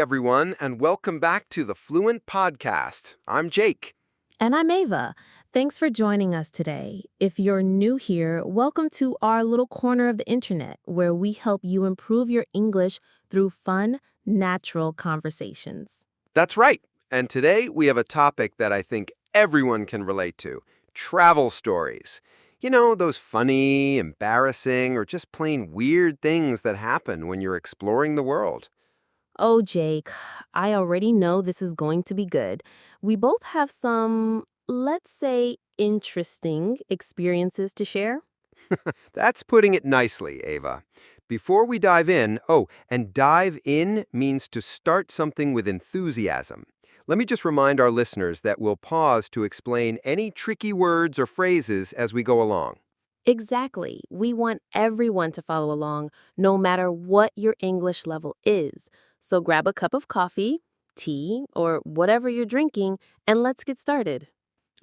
everyone, and welcome back to the Fluent Podcast. I'm Jake. And I'm Ava. Thanks for joining us today. If you're new here, welcome to our little corner of the internet where we help you improve your English through fun, natural conversations. That's right. And today we have a topic that I think everyone can relate to, travel stories. You know, those funny, embarrassing, or just plain weird things that happen when you're exploring the world. Oh, Jake, I already know this is going to be good. We both have some, let's say, interesting experiences to share. That's putting it nicely, Ava. Before we dive in, and dive in means to start something with enthusiasm. Let me just remind our listeners that we'll pause to explain any tricky words or phrases as we go along. Exactly. We want everyone to follow along, no matter what your English level is. So grab a cup of coffee, tea, or whatever you're drinking, and let's get started.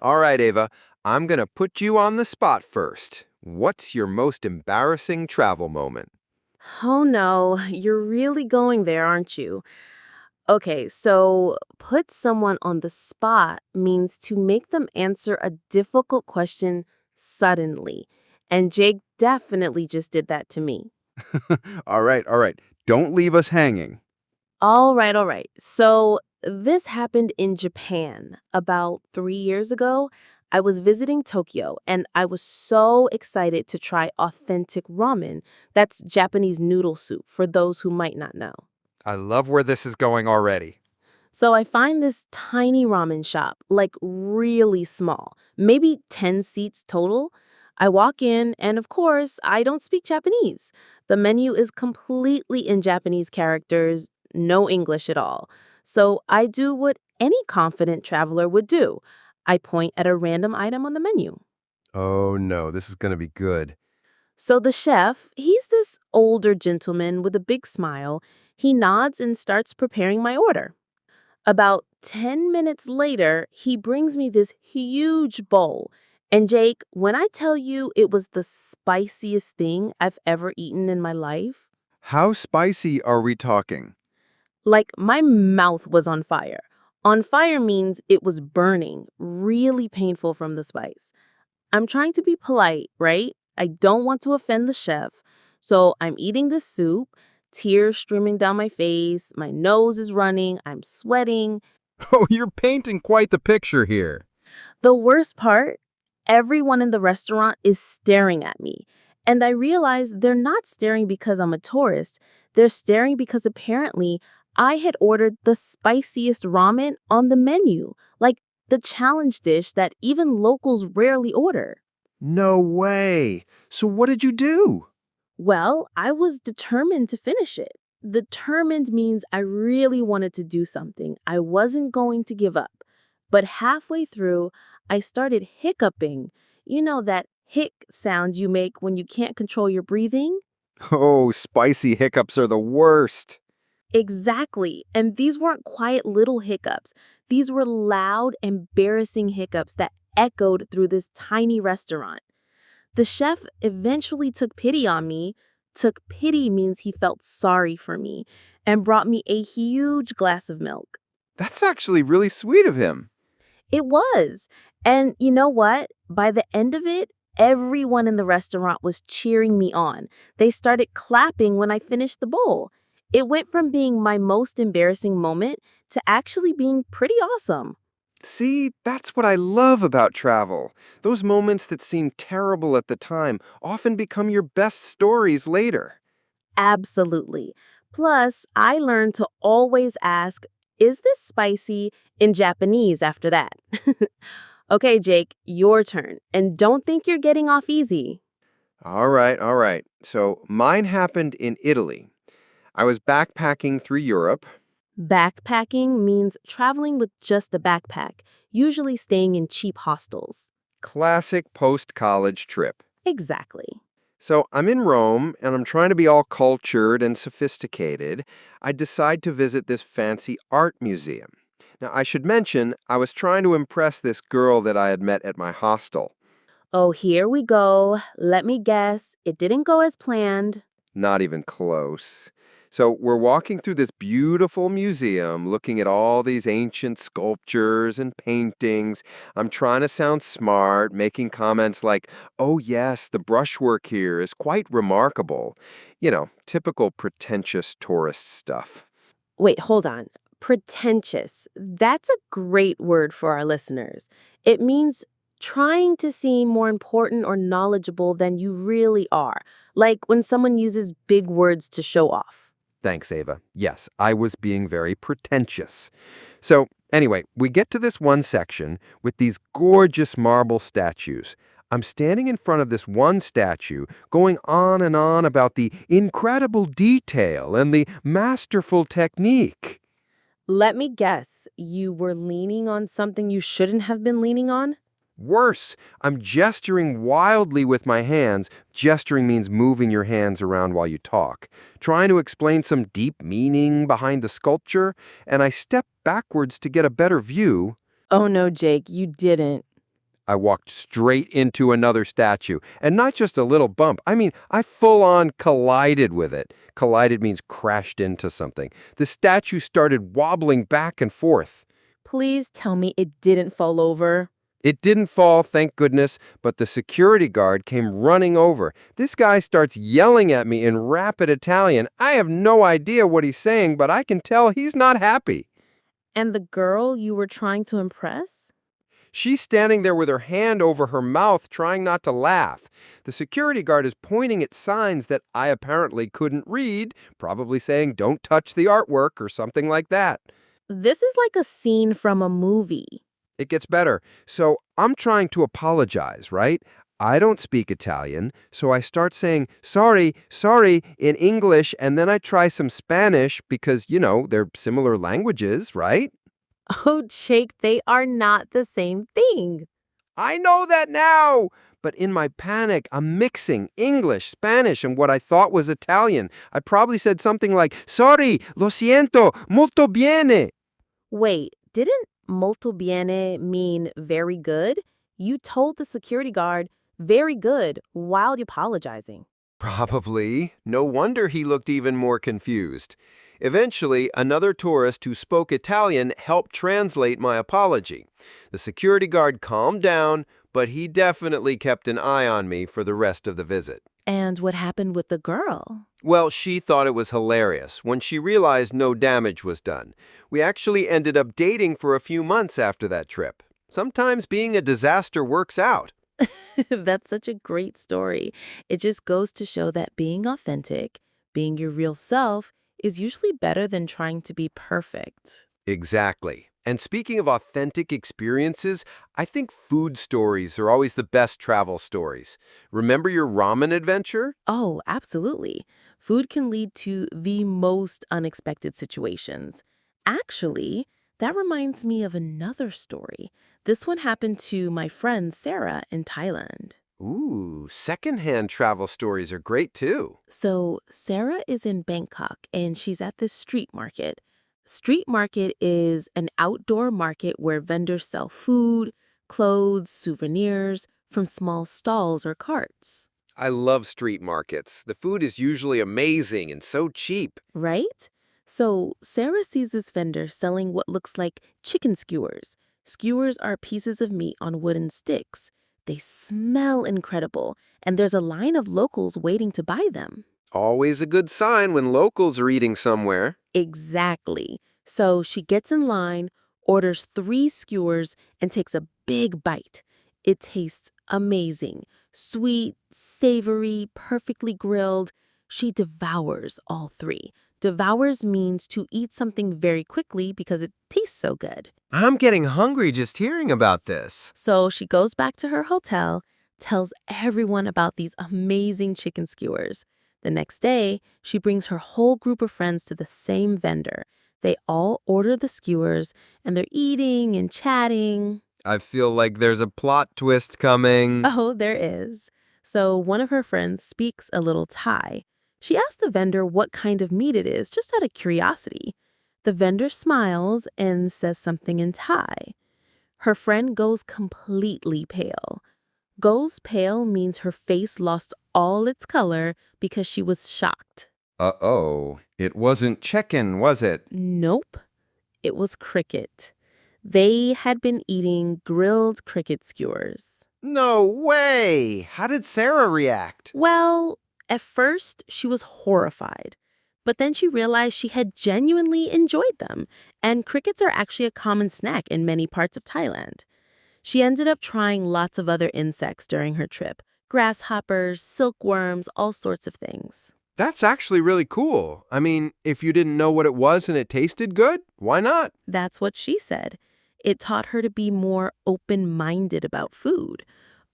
All right, Ava, I'm going to put you on the spot first. What's your most embarrassing travel moment? Oh no, you're really going there, aren't you? Okay, so put someone on the spot means to make them answer a difficult question suddenly. And Jake definitely just did that to me. All right, all right. Don't leave us hanging. All right, all right. So this happened in Japan about 3 years ago. I was visiting Tokyo and I was so excited to try authentic ramen. That's Japanese noodle soup for those who might not know. I love where this is going already. So I find this tiny ramen shop, like really small, maybe 10 seats total. I walk in, and of course, I don't speak Japanese. The menu is completely in Japanese characters, no English at all. So I do what any confident traveler would do. I point at a random item on the menu. Oh no, this is going to be good. So the chef, he's this older gentleman with a big smile. He nods and starts preparing my order. About 10 minutes later, he brings me this huge bowl. And Jake, when I tell you it was the spiciest thing I've ever eaten in my life, How spicy are we talking? like my mouth was on fire. On fire means it was burning, really painful from the spice. I'm trying to be polite, right? I don't want to offend the chef. So I'm eating the soup, tears streaming down my face, my nose is running, I'm sweating. Oh, you're painting quite the picture here. The worst part, everyone in the restaurant is staring at me. And I realize they're not staring because I'm a tourist. They're staring because apparently I had ordered the spiciest ramen on the menu, like the challenge dish that even locals rarely order. No way. So what did you do? Well, I was determined to finish it. Determined means I really wanted to do something. I wasn't going to give up. But halfway through, I started hiccuping. You know that hic sound you make when you can't control your breathing? Oh, spicy hiccups are the worst. Exactly. And these weren't quiet little hiccups. These were loud, embarrassing hiccups that echoed through this tiny restaurant. The chef eventually took pity on me. Took pity means he felt sorry for me and brought me a huge glass of milk. That's actually really sweet of him. It was. And you know what? By the end of it, everyone in the restaurant was cheering me on. They started clapping when I finished the bowl. It went from being my most embarrassing moment to actually being pretty awesome. See, that's what I love about travel. Those moments that seem terrible at the time often become your best stories later. Absolutely. Plus, I learned to always ask, is this spicy in Japanese after that? Okay, Jake, your turn. And don't think you're getting off easy. All right, all right. So mine happened in Italy. I was backpacking through Europe. Backpacking means traveling with just a backpack, usually staying in cheap hostels. Classic post-college trip. Exactly. So I'm in Rome, and I'm trying to be all cultured and sophisticated. I decide to visit this fancy art museum. Now, I should mention, I was trying to impress this girl that I had met at my hostel. Oh, here we go. Let me guess. It didn't go as planned. Not even close. So we're walking through this beautiful museum, looking at all these ancient sculptures and paintings. I'm trying to sound smart, making comments like, oh, yes, the brushwork here is quite remarkable. Typical pretentious tourist stuff. Wait, hold on. Pretentious. That's a great word for our listeners. It means trying to seem more important or knowledgeable than you really are, like when someone uses big words to show off. Thanks, Ava. Yes, I was being very pretentious. So, anyway, we get to this one section with these gorgeous marble statues. I'm standing in front of this one statue, going on and on about the incredible detail and the masterful technique. Let me guess, you were leaning on something you shouldn't have been leaning on? Worse, I'm gesturing wildly with my hands. Gesturing means moving your hands around while you talk. Trying to explain some deep meaning behind the sculpture, and I step backwards to get a better view. Oh no, Jake, you didn't. I walked straight into another statue, and not just a little bump. I mean, I full-on collided with it. Collided means crashed into something. The statue started wobbling back and forth. Please tell me it didn't fall over. It didn't fall, thank goodness, but the security guard came running over. This guy starts yelling at me in rapid Italian. I have no idea what he's saying, but I can tell he's not happy. And the girl you were trying to impress? She's standing there with her hand over her mouth, trying not to laugh. The security guard is pointing at signs that I apparently couldn't read, probably saying, "Don't touch the artwork," or something like that. This is like a scene from a movie. It gets better. So I'm trying to apologize, right? I don't speak Italian, so I start saying, sorry, sorry, in English, and then I try some Spanish because, they're similar languages, right? Oh, Jake, they are not the same thing. I know that now! But in my panic, I'm mixing English, Spanish, and what I thought was Italian. I probably said something like, sorry, lo siento, molto bene. Wait, didn't molto bene mean very good? You told the security guard very good while apologizing. Probably. No wonder he looked even more confused. Eventually, another tourist who spoke Italian helped translate my apology. The security guard calmed down, but he definitely kept an eye on me for the rest of the visit. And what happened with the girl? Well, she thought it was hilarious when she realized no damage was done. We actually ended up dating for a few months after that trip. Sometimes being a disaster works out. That's such a great story. It just goes to show that being authentic, being your real self, is usually better than trying to be perfect. Exactly. And speaking of authentic experiences, I think food stories are always the best travel stories. Remember your ramen adventure? Oh, absolutely. Food can lead to the most unexpected situations. Actually, that reminds me of another story. This one happened to my friend Sarah in Thailand. Ooh, secondhand travel stories are great too. So, Sarah is in Bangkok and she's at this street market. Street market is an outdoor market where vendors sell food, clothes, souvenirs from small stalls or carts. I love street markets. The food is usually amazing and so cheap. Right? So, Sarah sees this vendor selling what looks like chicken skewers. Skewers are pieces of meat on wooden sticks. They smell incredible, and there's a line of locals waiting to buy them. Always a good sign when locals are eating somewhere. Exactly. So she gets in line, orders 3 skewers, and takes a big bite. It tastes amazing. Sweet, savory, perfectly grilled. She devours all 3. Devours means to eat something very quickly because it tastes so good. I'm getting hungry just hearing about this. So she goes back to her hotel, tells everyone about these amazing chicken skewers. The next day, she brings her whole group of friends to the same vendor. They all order the skewers, and they're eating and chatting. I feel like there's a plot twist coming. Oh, there is. So one of her friends speaks a little Thai. She asks the vendor what kind of meat it is, just out of curiosity. The vendor smiles and says something in Thai. Her friend goes completely pale. Goes pale means her face lost all its color because she was shocked. Uh-oh. It wasn't chicken, was it? Nope, it was cricket. They had been eating grilled cricket skewers. No way! How did Sarah react? Well, at first, she was horrified. But then she realized she had genuinely enjoyed them, and crickets are actually a common snack in many parts of Thailand. She ended up trying lots of other insects during her trip: grasshoppers, silkworms, all sorts of things. That's actually really cool. I mean, if you didn't know what it was and it tasted good, why not? That's what she said. It taught her to be more open-minded about food.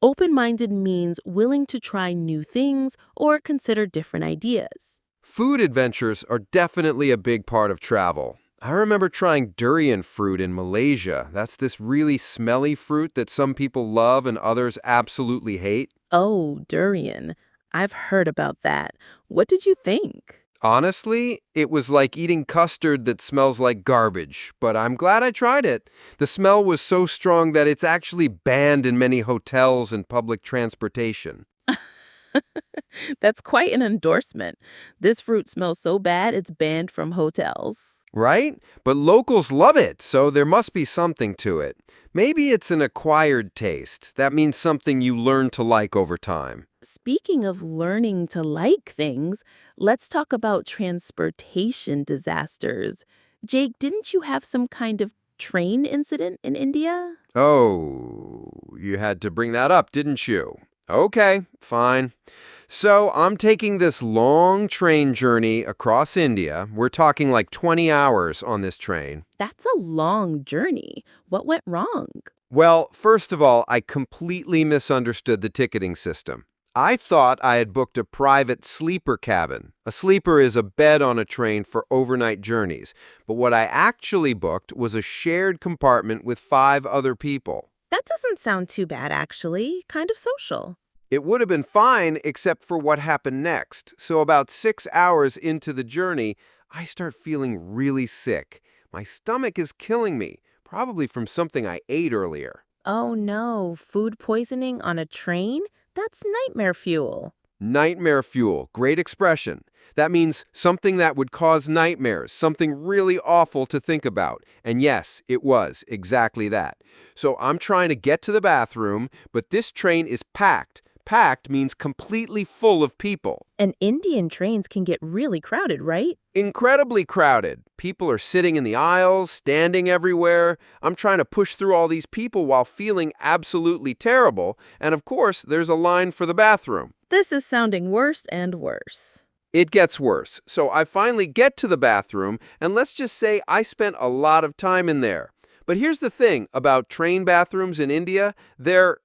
Open-minded means willing to try new things or consider different ideas. Food adventures are definitely a big part of travel. I remember trying durian fruit in Malaysia. That's this really smelly fruit that some people love and others absolutely hate. Oh, durian. I've heard about that. What did you think? Honestly, it was like eating custard that smells like garbage, but I'm glad I tried it. The smell was so strong that it's actually banned in many hotels and public transportation. That's quite an endorsement. This fruit smells so bad it's banned from hotels. Right? But locals love it, so there must be something to it. Maybe it's an acquired taste. That means something you learn to like over time. Speaking of learning to like things, let's talk about transportation disasters. Jake, didn't you have some kind of train incident in India? Oh, you had to bring that up, didn't you? Okay, fine. So I'm taking this long train journey across India. We're talking like 20 hours on this train. That's a long journey. What went wrong? Well, first of all, I completely misunderstood the ticketing system. I thought I had booked a private sleeper cabin. A sleeper is a bed on a train for overnight journeys. But what I actually booked was a shared compartment with 5 other people. That doesn't sound too bad, actually. Kind of social. It would have been fine except for what happened next. So about 6 hours into the journey, I start feeling really sick. My stomach is killing me, probably from something I ate earlier. Oh no, food poisoning on a train? That's nightmare fuel. Nightmare fuel, great expression. That means something that would cause nightmares, something really awful to think about. And yes, it was exactly that. So I'm trying to get to the bathroom, but this train is packed. Packed means completely full of people. And Indian trains can get really crowded, right? Incredibly crowded. People are sitting in the aisles, standing everywhere. I'm trying to push through all these people while feeling absolutely terrible. And of course, there's a line for the bathroom. This is sounding worse and worse. It gets worse. So I finally get to the bathroom, and let's just say I spent a lot of time in there. But here's the thing about train bathrooms in India. They're,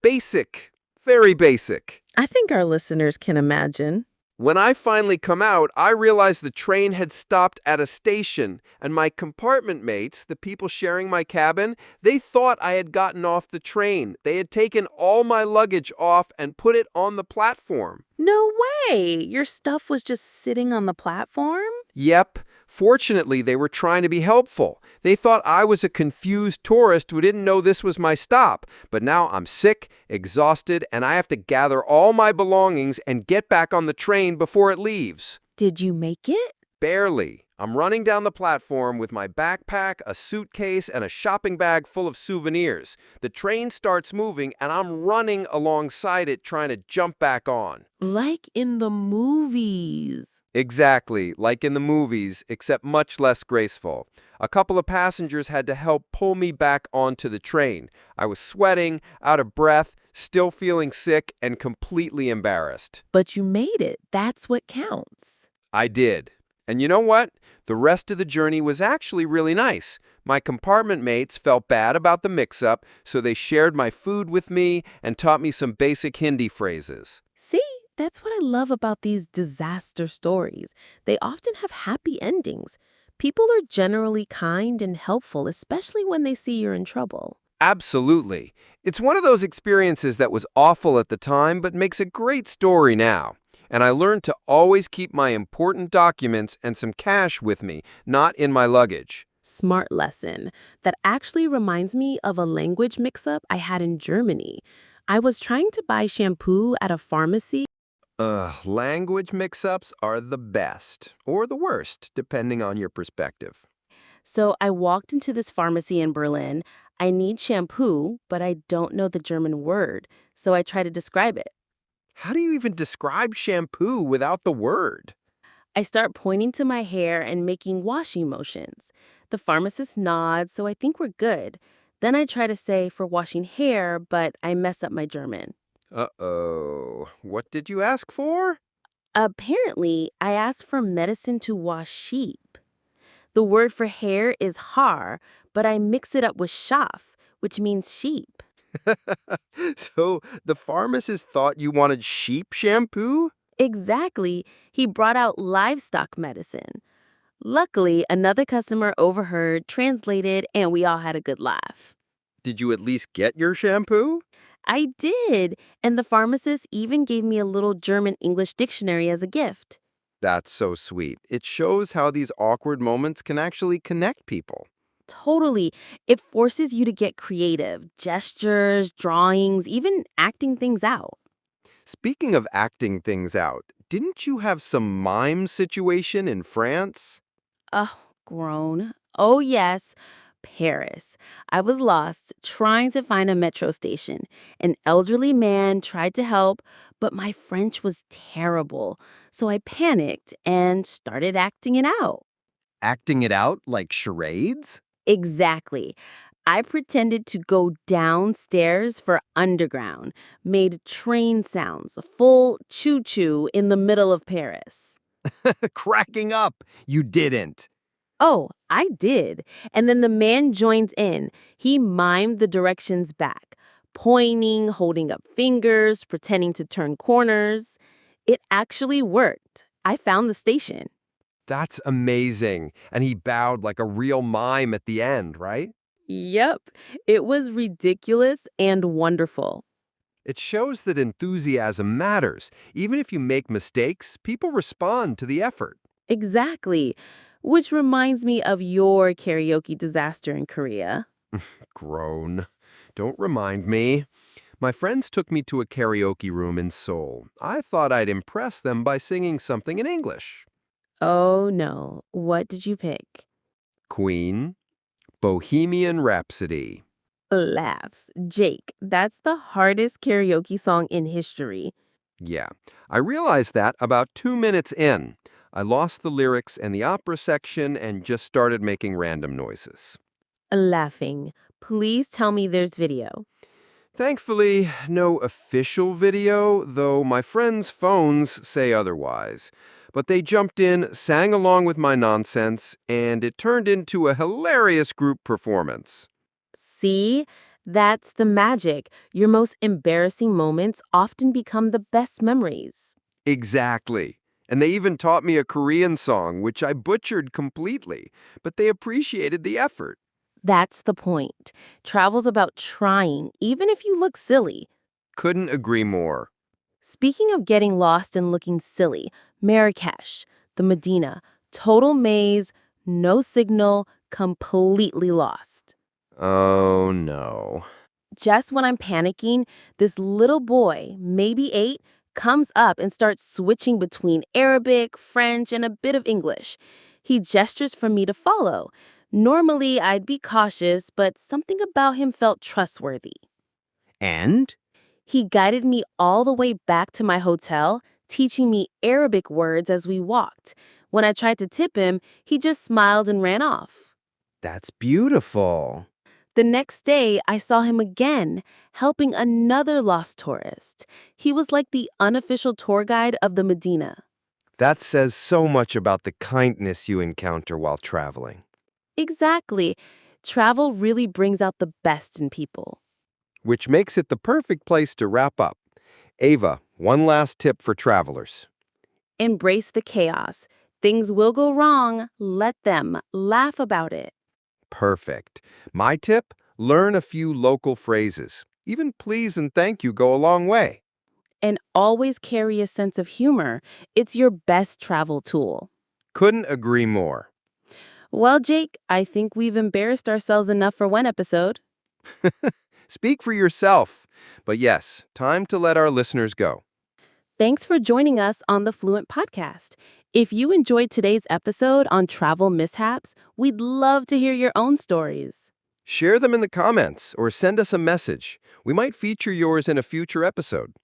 basic. Very basic. I think our listeners can imagine. When I finally come out, I realize the train had stopped at a station, and my compartment mates, the people sharing my cabin, they thought I had gotten off the train. They had taken all my luggage off and put it on the platform. No way! Your stuff was just sitting on the platform? Yep. Fortunately, they were trying to be helpful. They thought I was a confused tourist who didn't know this was my stop. But now I'm sick, exhausted, and I have to gather all my belongings and get back on the train before it leaves. Did you make it? Barely. I'm running down the platform with my backpack, a suitcase, and a shopping bag full of souvenirs. The train starts moving, and I'm running alongside it trying to jump back on. Like in the movies. Exactly, like in the movies, except much less graceful. A couple of passengers had to help pull me back onto the train. I was sweating, out of breath, still feeling sick, and completely embarrassed. But you made it. That's what counts. I did. And you know what? The rest of the journey was actually really nice. My compartment mates felt bad about the mix-up, so they shared my food with me and taught me some basic Hindi phrases. See? That's what I love about these disaster stories. They often have happy endings. People are generally kind and helpful, especially when they see you're in trouble. Absolutely. It's one of those experiences that was awful at the time, but makes a great story now. And I learned to always keep my important documents and some cash with me, not in my luggage. Smart lesson. That actually reminds me of a language mix-up I had in Germany. I was trying to buy shampoo at a pharmacy. Language mix-ups are the best, or the worst, depending on your perspective. So I walked into this pharmacy in Berlin. I need shampoo, but I don't know the German word, so I try to describe it. How do you even describe shampoo without the word? I start pointing to my hair and making washing motions. The pharmacist nods, so I think we're good. Then I try to say for washing hair, but I mess up my German. Uh-oh. What did you ask for? Apparently, I asked for medicine to wash sheep. The word for hair is Haar, but I mix it up with Schaf, which means sheep. So the pharmacist thought you wanted sheep shampoo? Exactly. He brought out livestock medicine. Luckily, another customer overheard, translated, and we all had a good laugh. Did you at least get your shampoo? I did, and the pharmacist even gave me a little German English dictionary as a gift. That's so sweet. It shows how these awkward moments can actually connect people. Totally. It forces you to get creative, gestures, drawings, even acting things out. Speaking of acting things out, didn't you have some mime situation in France? Oh, groan. Oh, yes. Paris. I was lost trying to find a metro station. An elderly man tried to help, but my French was terrible. So I panicked and started acting it out. Acting it out like charades? Exactly. I pretended to go downstairs for underground, made train sounds, full choo choo in the middle of Paris. Cracking up. You didn't. Oh, I did. And then the man joins in. He mimed the directions back, pointing, holding up fingers, pretending to turn corners. It actually worked. I found the station. That's amazing. And he bowed like a real mime at the end, right? Yep, it was ridiculous and wonderful. It shows that enthusiasm matters. Even if you make mistakes, people respond to the effort. Exactly. Which reminds me of your karaoke disaster in Korea. Groan. Don't remind me. My friends took me to a karaoke room in Seoul. I thought I'd impress them by singing something in English. Oh no, what did you pick? Queen, Bohemian Rhapsody. Laughs. Jake, that's the hardest karaoke song in history. Yeah, I realized that about 2 minutes in. I lost the lyrics and the opera section and just started making random noises. Laughing. Please tell me there's video. Thankfully, no official video, though my friends' phones say otherwise. But they jumped in, sang along with my nonsense, and it turned into a hilarious group performance. See? That's the magic. Your most embarrassing moments often become the best memories. Exactly. And they even taught me a Korean song, which I butchered completely, but they appreciated the effort. That's the point. Travel's about trying, even if you look silly. Couldn't agree more. Speaking of getting lost and looking silly, Marrakesh, the Medina, total maze, no signal, completely lost. Oh no. Just when I'm panicking, this little boy, maybe 8, comes up and starts switching between Arabic, French, and a bit of English. He gestures for me to follow. Normally, I'd be cautious, but something about him felt trustworthy. And? He guided me all the way back to my hotel, teaching me Arabic words as we walked. When I tried to tip him, he just smiled and ran off. That's beautiful. The next day, I saw him again, helping another lost tourist. He was like the unofficial tour guide of the Medina. That says so much about the kindness you encounter while traveling. Exactly. Travel really brings out the best in people. Which makes it the perfect place to wrap up. Ava, one last tip for travelers. Embrace the chaos. Things will go wrong. Let them. Laugh about it. Perfect. My tip? Learn a few local phrases. Even please and thank you go a long way. And always carry a sense of humor. It's your best travel tool. Couldn't agree more. Well, Jake, I think we've embarrassed ourselves enough for one episode. Speak for yourself. But yes, time to let our listeners go. Thanks for joining us on the Fluent Podcast. If you enjoyed today's episode on travel mishaps, we'd love to hear your own stories. Share them in the comments or send us a message. We might feature yours in a future episode.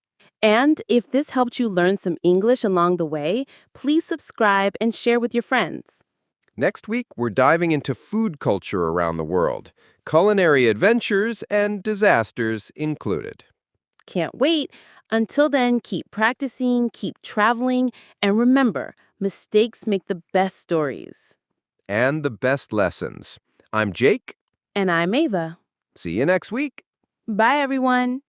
And if this helped you learn some English along the way, please subscribe and share with your friends. Next week, we're diving into food culture around the world, culinary adventures and disasters included. Can't wait. Until then, keep practicing, keep traveling, and remember, mistakes make the best stories. And the best lessons. I'm Jake. And I'm Ava. See you next week. Bye, everyone.